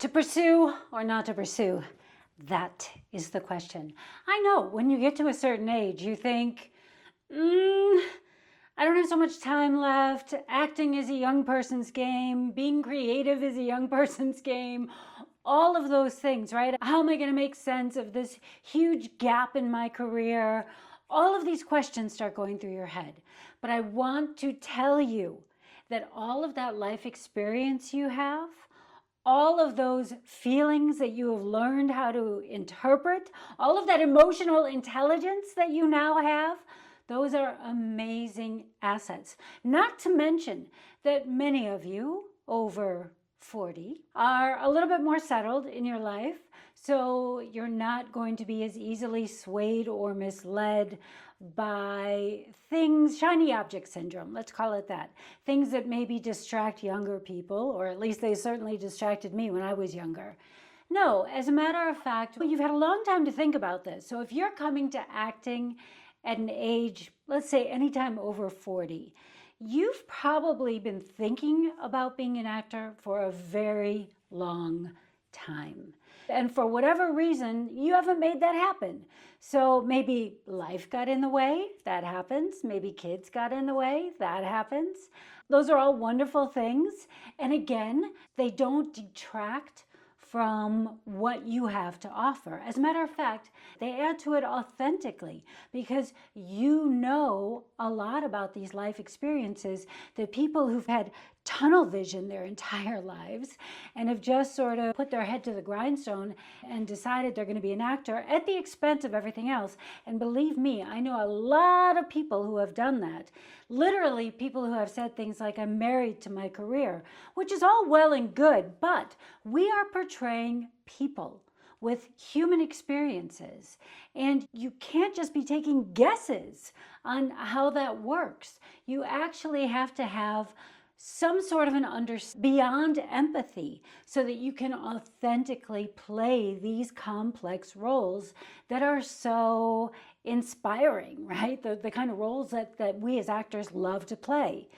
To pursue or not to pursue? That is the question. I know when you get to a certain age, you think, I don't have so much time left. Acting is a young person's game. Being creative is a young person's game. All of those things, right? How am I going to make sense of this huge gap in my career? All of these questions start going through your head. But I want to tell you that all of that life experience you have, all of those feelings that you have learned how to interpret, all of that emotional intelligence that you now have, those are amazing assets. Not to mention that many of you over 40 are a little bit more settled in your life, so you're not going to be as easily swayed or misled by things, shiny object syndrome, let's call it that. Things that maybe distract younger people, or at least they certainly distracted me when I was younger. No, as a matter of fact, you've had a long time to think about this. So if you're coming to acting at an age, let's say anytime over 40, you've probably been thinking about being an actor for a very long time. And for whatever reason, you haven't made that happen. So maybe life got in the way, that happens. Maybe kids got in the way, that happens. Those are all wonderful things. And again, they don't detract from what you have to offer. As a matter of fact, they add to it authentically because you know a lot about these life experiences that people who've had tunnel vision their entire lives and have just sort of put their head to the grindstone and decided they're going to be an actor at the expense of everything else. And believe me, I know a lot of people who have done that. Literally people who have said things like, I'm married to my career, which is all well and good, but we are portraying people with human experiences. And you can't just be taking guesses on how that works. You actually have to have some sort of beyond empathy so that you can authentically play these complex roles that are so inspiring, right? The kind of roles that we as actors love to play.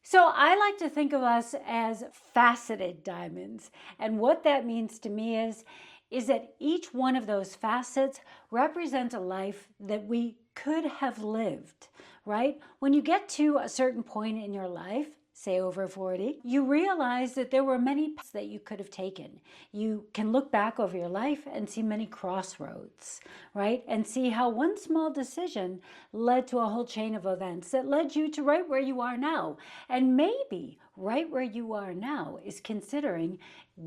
So I like to think of us as faceted diamonds. And what that means to me is that each one of those facets represents a life that we could have lived, right? When you get to a certain point in your life, say over 40, you realize that there were many paths that you could have taken. You can look back over your life and see many crossroads, right? And see how one small decision led to a whole chain of events that led you to right where you are now. And maybe right where you are now is considering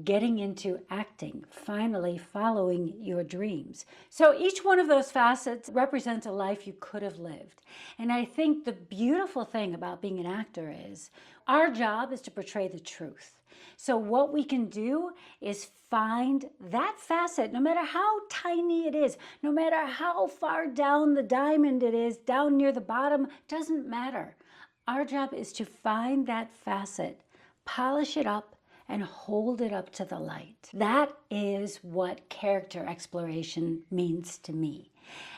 getting into acting, finally following your dreams. So each one of those facets represents a life you could have lived. And I think the beautiful thing about being an actor is our job is to portray the truth. So what we can do is find that facet, no matter how tiny it is, no matter how far down the diamond it is, down near the bottom, doesn't matter. Our job is to find that facet, polish it up, and hold it up to the light. That is what character exploration means to me.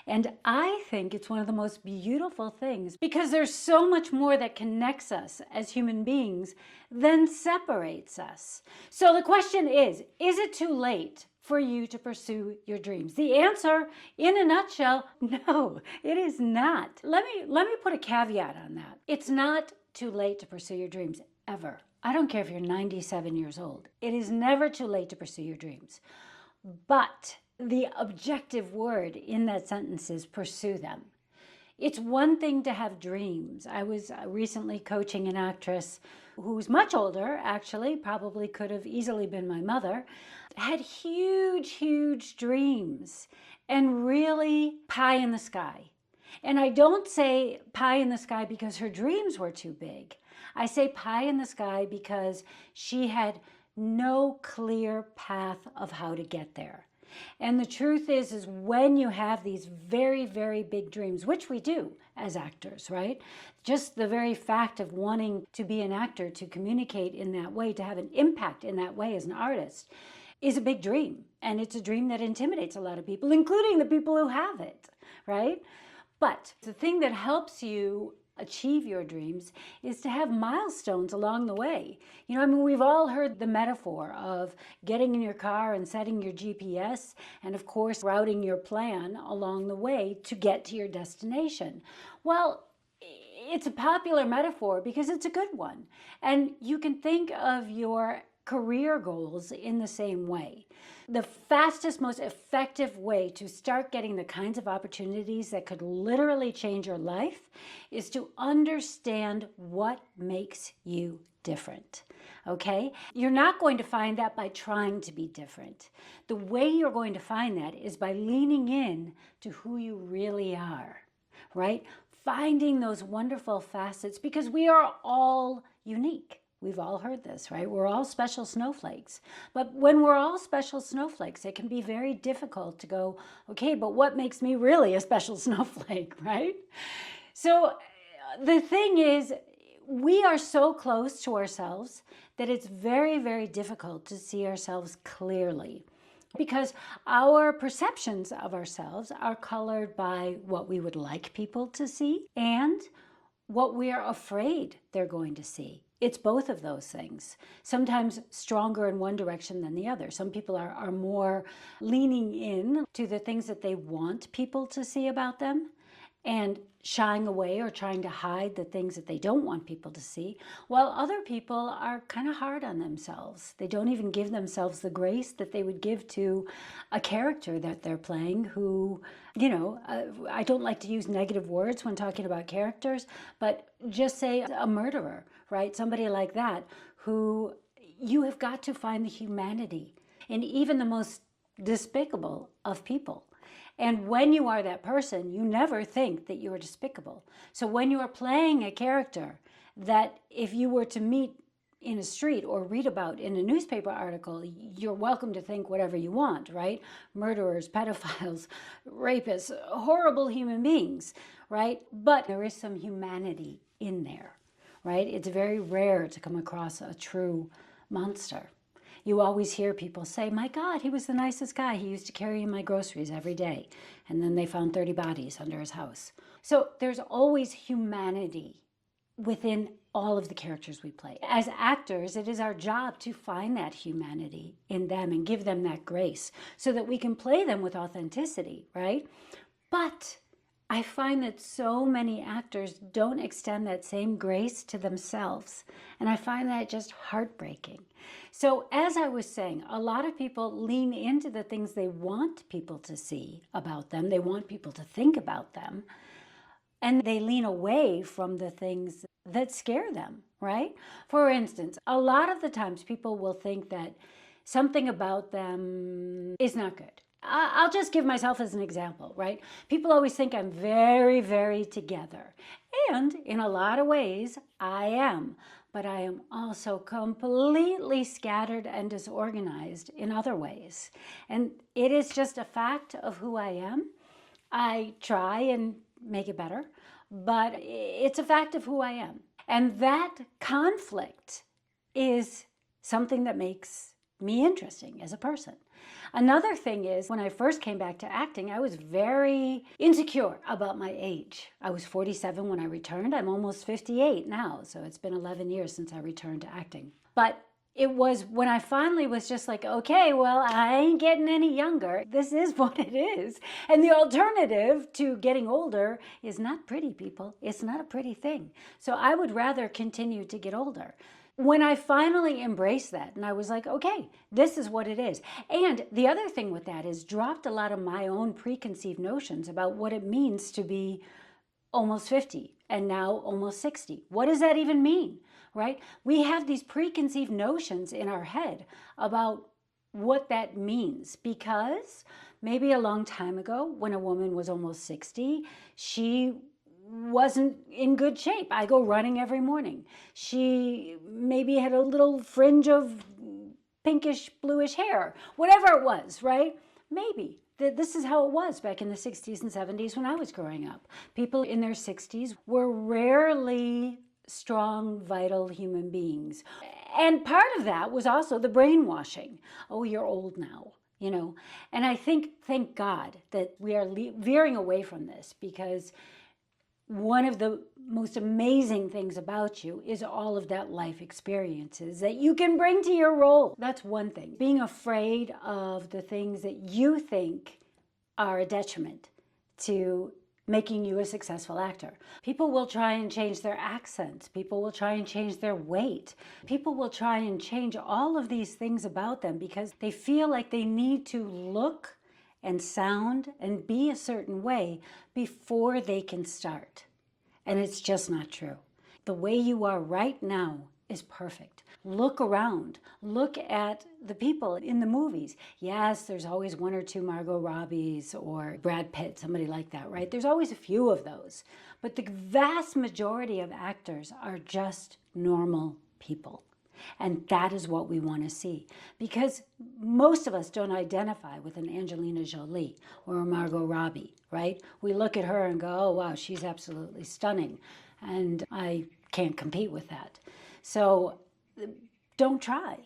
And I think it's one of the most beautiful things because there's so much more that connects us as human beings than separates us. So the question is it too late for you to pursue your dreams? The answer, in a nutshell, no, it is not. Let me put a caveat on that. It's not too late to pursue your dreams, ever. I don't care if you're 97 years old. It is never too late to pursue your dreams. But the objective word in that sentence is pursue them. It's one thing to have dreams. I was recently coaching an actress who's much older, actually, probably could have easily been my mother, had huge, huge dreams and really pie in the sky. And I don't say pie in the sky because her dreams were too big. I say pie in the sky because she had no clear path of how to get there. And the truth is when you have these very, very big dreams, which we do as actors, right? Just the very fact of wanting to be an actor, to communicate in that way, to have an impact in that way as an artist, is a big dream. And it's a dream that intimidates a lot of people, including the people who have it, right? But the thing that helps you achieve your dreams is to have milestones along the way. I mean, we've all heard the metaphor of getting in your car and setting your GPS and, of course, routing your plan along the way to get to your destination. Well, it's a popular metaphor because it's a good one. And you can think of your career goals in the same way. The fastest, most effective way to start getting the kinds of opportunities that could literally change your life is to understand what makes you different. Okay? You're not going to find that by trying to be different. The way you're going to find that is by leaning in to who you really are, right? Finding those wonderful facets, because we are all unique. We've all heard this, right? We're all special snowflakes. But when we're all special snowflakes, it can be very difficult to go, okay, but what makes me really a special snowflake, right? So the thing is, we are so close to ourselves that it's very, very difficult to see ourselves clearly, because our perceptions of ourselves are colored by what we would like people to see and what we are afraid they're going to see. It's both of those things, sometimes stronger in one direction than the other. Some people are more leaning in to the things that they want people to see about them and shying away or trying to hide the things that they don't want people to see, while other people are kind of hard on themselves. They don't even give themselves the grace that they would give to a character that they're playing who, I don't like to use negative words when talking about characters, but just say a murderer, right? Somebody like that who you have got to find the humanity in even the most despicable of people. And when you are that person, you never think that you are despicable. So when you are playing a character that if you were to meet in a street or read about in a newspaper article, you're welcome to think whatever you want, right? Murderers, pedophiles, rapists, horrible human beings, right? But there is some humanity in there, right? It's very rare to come across a true monster. You always hear people say, my God, he was the nicest guy. He used to carry in my groceries every day. And then they found 30 bodies under his house. So there's always humanity within all of the characters we play. As actors, it is our job to find that humanity in them and give them that grace so that we can play them with authenticity, right? But I find that so many actors don't extend that same grace to themselves. And I find that just heartbreaking. So as I was saying, a lot of people lean into the things they want people to see about them. They want people to think about them. And they lean away from the things that scare them, right? For instance, a lot of the times people will think that something about them is not good. I'll just give myself as an example, right? People always think I'm very, very together. And in a lot of ways, I am. But I am also completely scattered and disorganized in other ways. And it is just a fact of who I am. I try and make it better, but it's a fact of who I am. And that conflict is something that makes me interesting as a person. Another thing is, when I first came back to acting, I was very insecure about my age. I was 47 when I returned. I'm almost 58 now, so it's been 11 years since I returned to acting. But it was when I finally was just like, okay, well, I ain't getting any younger. This is what it is. And the alternative to getting older is not pretty, people. It's not a pretty thing. So I would rather continue to get older. When I finally embraced that and I was like, okay, this is what it is. And the other thing with that is dropped a lot of my own preconceived notions about what it means to be almost 50 and now almost 60. What does that even mean, right? We have these preconceived notions in our head about what that means because maybe a long time ago when a woman was almost 60, she wasn't in good shape. I go running every morning. She maybe had a little fringe of pinkish, bluish hair, whatever it was, right? Maybe. This is how it was back in the 60s and 70s when I was growing up. People in their 60s were rarely strong, vital human beings. And part of that was also the brainwashing. Oh, you're old now. And I think, thank God that we are veering away from this because one of the most amazing things about you is all of that life experiences that you can bring to your role. That's one thing. Being afraid of the things that you think are a detriment to making you a successful actor. People will try and change their accents. People will try and change their weight. People will try and change all of these things about them because they feel like they need to look and sound and be a certain way before they can start. And it's just not true. The way you are right now is perfect. Look around. Look at the people in the movies. Yes, there's always one or two Margot Robbies or Brad Pitt, somebody like that, right? There's always a few of those. But the vast majority of actors are just normal people. And that is what we want to see. Because most of us don't identify with an Angelina Jolie or a Margot Robbie, right? We look at her and go, oh, wow, she's absolutely stunning. And I can't compete with that. So don't try,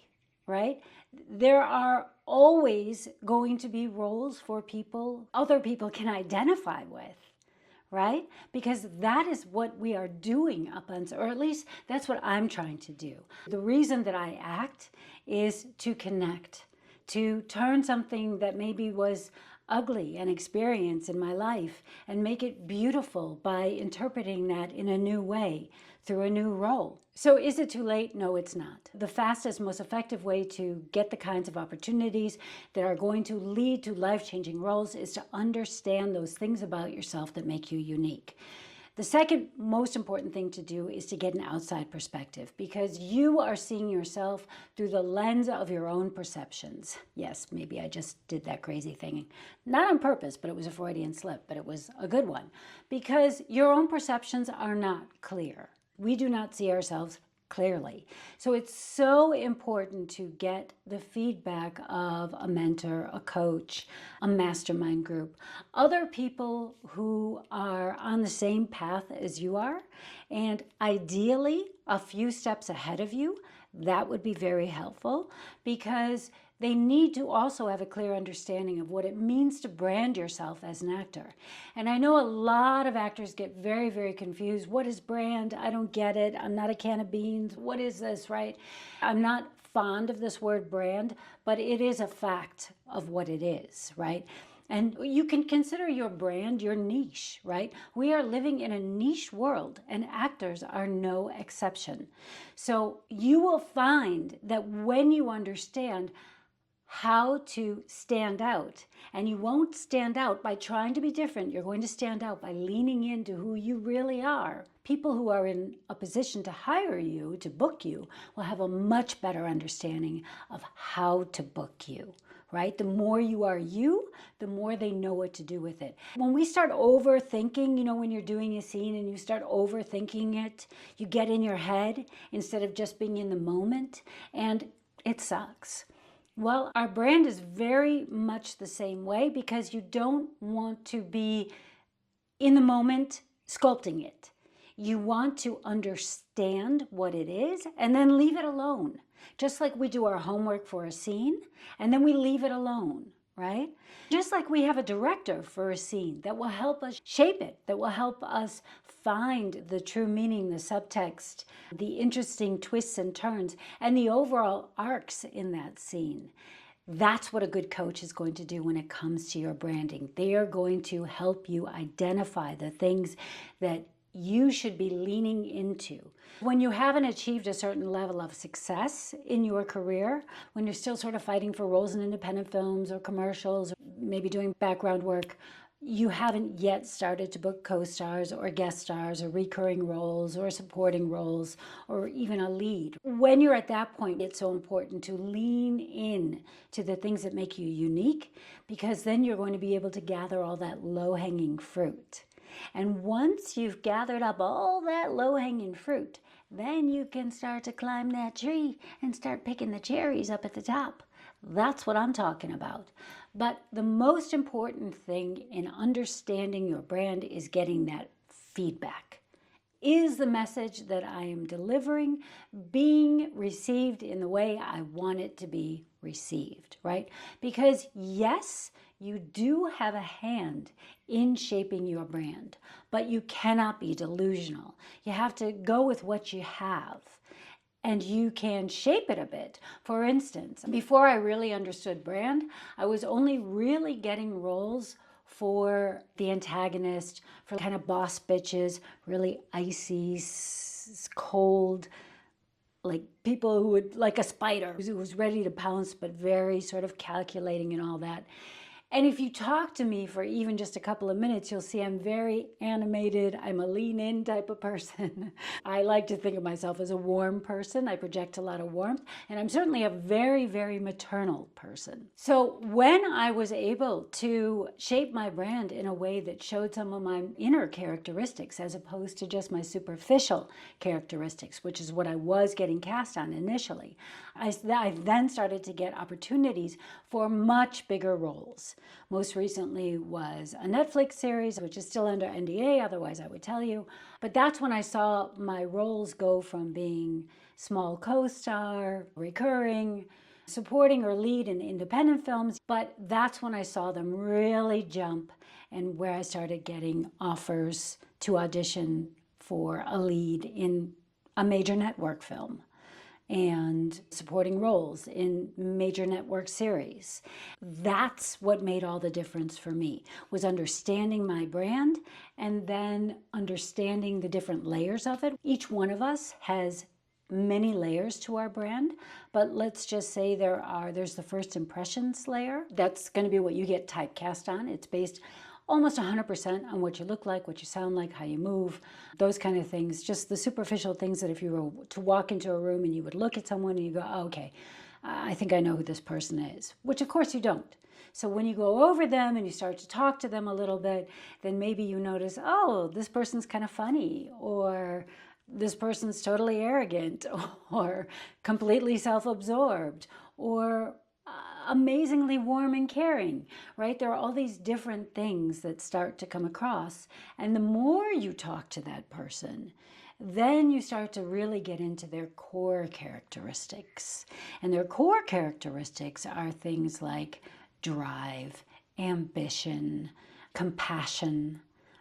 right? There are always going to be roles for people other people can identify with, right? Because that is what we are doing up until, or at least that's what I'm trying to do. The reason that I act is to connect, to turn something that maybe was ugly an experience in my life and make it beautiful by interpreting that in a new way through a new role. So is it too late? No, it's not. The fastest, most effective way to get the kinds of opportunities that are going to lead to life-changing roles is to understand those things about yourself that make you unique. The second most important thing to do is to get an outside perspective because you are seeing yourself through the lens of your own perceptions. Yes, maybe I just did that crazy thing. Not on purpose, but it was a Freudian slip, but it was a good one because your own perceptions are not clear. We do not see ourselves clearly. So it's so important to get the feedback of a mentor, a coach, a mastermind group, other people who are on the same path as you are, and ideally a few steps ahead of you. That would be very helpful because they need to also have a clear understanding of what it means to brand yourself as an actor. And I know a lot of actors get very, very confused. What is brand? I don't get it. I'm not a can of beans. What is this, right? I'm not fond of this word brand, but it is a fact of what it is, right? And you can consider your brand your niche, right? We are living in a niche world and actors are no exception. So you will find that when you understand how to stand out, and you won't stand out by trying to be different, you're going to stand out by leaning into who you really are. People who are in a position to hire you, to book you, will have a much better understanding of how to book you. Right? The more you are you, the more they know what to do with it. When we start overthinking, you know, when you're doing a scene and you start overthinking it, you get in your head instead of just being in the moment, and it sucks. Well, our brand is very much the same way because you don't want to be in the moment sculpting it. You want to understand what it is and then leave it alone. Just like we do our homework for a scene and then we leave it alone, right? Just like we have a director for a scene that will help us shape it, that will help us find the true meaning, the subtext, the interesting twists and turns, and the overall arcs in that scene. That's what a good coach is going to do when it comes to your branding. They are going to help you identify the things that you should be leaning into. When you haven't achieved a certain level of success in your career, when you're still sort of fighting for roles in independent films or commercials, or maybe doing background work, you haven't yet started to book co-stars or guest stars or recurring roles or supporting roles or even a lead. When you're at that point, it's so important to lean in to the things that make you unique because then you're going to be able to gather all that low-hanging fruit. And once you've gathered up all that low-hanging fruit, then you can start to climb that tree and start picking the cherries up at the top. That's what I'm talking about. But the most important thing in understanding your brand is getting that feedback. Is the message that I am delivering being received in the way I want it to be received, right? Because yes, you do have a hand in shaping your brand, but you cannot be delusional. You have to go with what you have, and you can shape it a bit. For instance, before I really understood brand, I was only really getting roles for the antagonist, for kind of boss bitches, really icy, cold, like people who would, like a spider who was ready to pounce, but very sort of calculating and all that. And if you talk to me for even just a couple of minutes, you'll see I'm very animated. I'm a lean in type of person. I like to think of myself as a warm person. I project a lot of warmth, and I'm certainly a very, very maternal person. So when I was able to shape my brand in a way that showed some of my inner characteristics as opposed to just my superficial characteristics, which is what I was getting cast on initially, I then started to get opportunities for much bigger roles. Most recently was a Netflix series, which is still under NDA, otherwise I would tell you. But that's when I saw my roles go from being small co-star, recurring, supporting or lead in independent films. But that's when I saw them really jump, and where I started getting offers to audition for a lead in a major network film and supporting roles in major network series. That's what made all the difference for me, was understanding my brand and then understanding the different layers of it. Each one of us has many layers to our brand, but let's just say there's the first impressions layer. That's going to be what you get typecast on. It's based almost 100% on what you look like, what you sound like, how you move, those kind of things. Just the superficial things that if you were to walk into a room and you would look at someone and you go, oh, okay, I think I know who this person is, which of course you don't. So when you go over them and you start to talk to them a little bit, then maybe you notice, oh, this person's kind of funny, or this person's totally arrogant, or completely self-absorbed, or amazingly warm and caring, right? There are all these different things that start to come across. And the more you talk to that person, then you start to really get into their core characteristics. And their core characteristics are things like drive, ambition, compassion,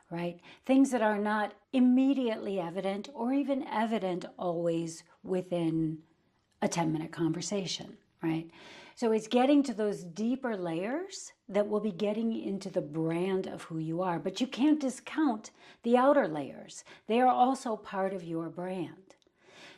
right? Things that are not immediately evident or even evident always within a 10-minute conversation, right? So it's getting to those deeper layers that will be getting into the brand of who you are. But you can't discount the outer layers. They are also part of your brand.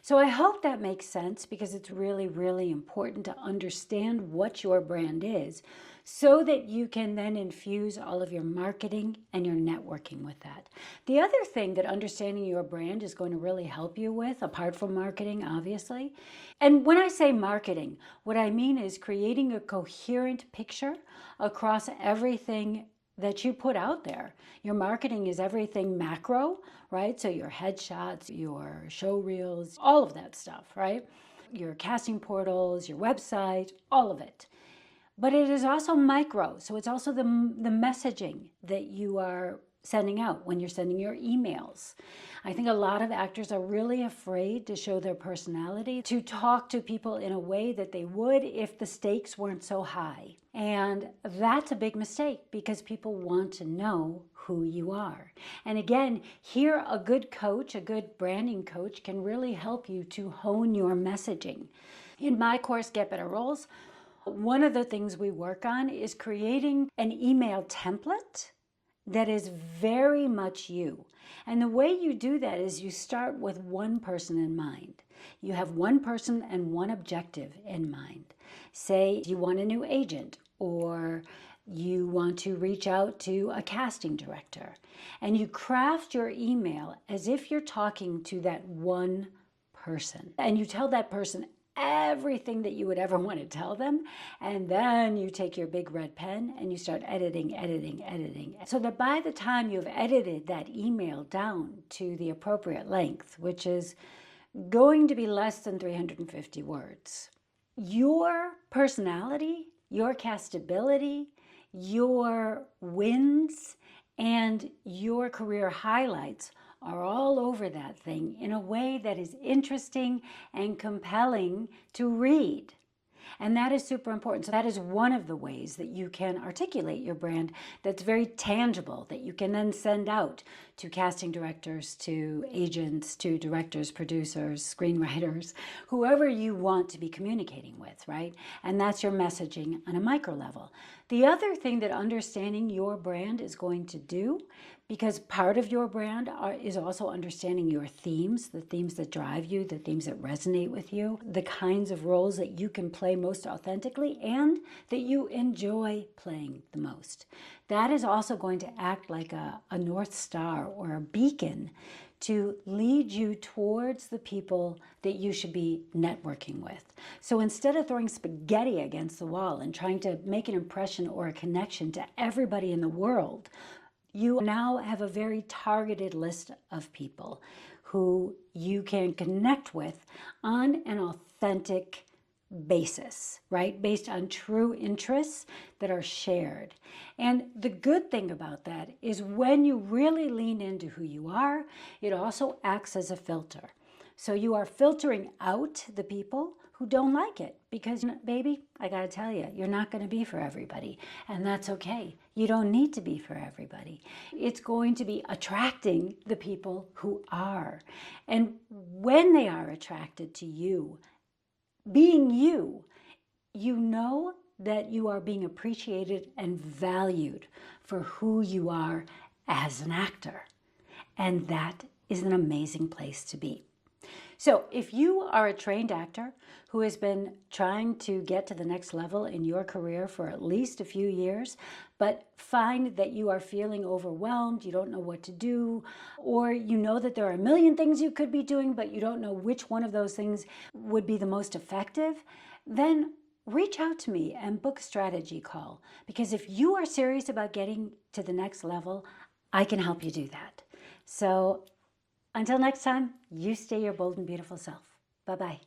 So I hope that makes sense, because it's really, really important to understand what your brand is so that you can then infuse all of your marketing and your networking with that. The other thing that understanding your brand is going to really help you with, apart from marketing, obviously, and when I say marketing, what I mean is creating a coherent picture across everything that you put out there. Your marketing is everything macro, right? So your headshots, your show reels, all of that stuff, right? Your casting portals, your website, all of it. But it is also micro. So it's also the messaging that you are sending out when you're sending your emails. I think a lot of actors are really afraid to show their personality, to talk to people in a way that they would if the stakes weren't so high. And that's a big mistake, because people want to know who you are. And again, here a good coach, a good branding coach, can really help you to hone your messaging. In my course, Get Better Roles, one of the things we work on is creating an email template that is very much you. And the way you do that is you start with one person in mind. You have one person and one objective in mind. Say you want a new agent, or you want to reach out to a casting director, and you craft your email as if you're talking to that one person. And you tell that person everything that you would ever want to tell them, and then you take your big red pen and you start editing, so that by the time you've edited that email down to the appropriate length, which is going to be less than 350 words, your personality, your castability, your wins, and your career highlights are all over that thing in a way that is interesting and compelling to read. And that is super important. So that is one of the ways that you can articulate your brand that's very tangible, that you can then send out to casting directors, to agents, to directors, producers, screenwriters, whoever you want to be communicating with, right? And that's your messaging on a micro level. The other thing that understanding your brand is going to do, because part of your brand is also understanding your themes, the themes that drive you, the themes that resonate with you, the kinds of roles that you can play most authentically and that you enjoy playing the most. That is also going to act like a North Star or a beacon to lead you towards the people that you should be networking with. So instead of throwing spaghetti against the wall and trying to make an impression or a connection to everybody in the world, you now have a very targeted list of people who you can connect with on an authentic basis, right? Based on true interests that are shared. And the good thing about that is when you really lean into who you are, it also acts as a filter. So you are filtering out the people who don't like it because, baby, I gotta tell you, you're not gonna be for everybody. And that's okay. You don't need to be for everybody. It's going to be attracting the people who are. And when they are attracted to you, being you, you know that you are being appreciated and valued for who you are as an actor. And that is an amazing place to be. So if you are a trained actor who has been trying to get to the next level in your career for at least a few years, but find that you are feeling overwhelmed, you don't know what to do, or you know that there are a million things you could be doing, but you don't know which one of those things would be the most effective, then reach out to me and book a strategy call. Because if you are serious about getting to the next level, I can help you do that. So until next time, you stay your bold and beautiful self. Bye-bye.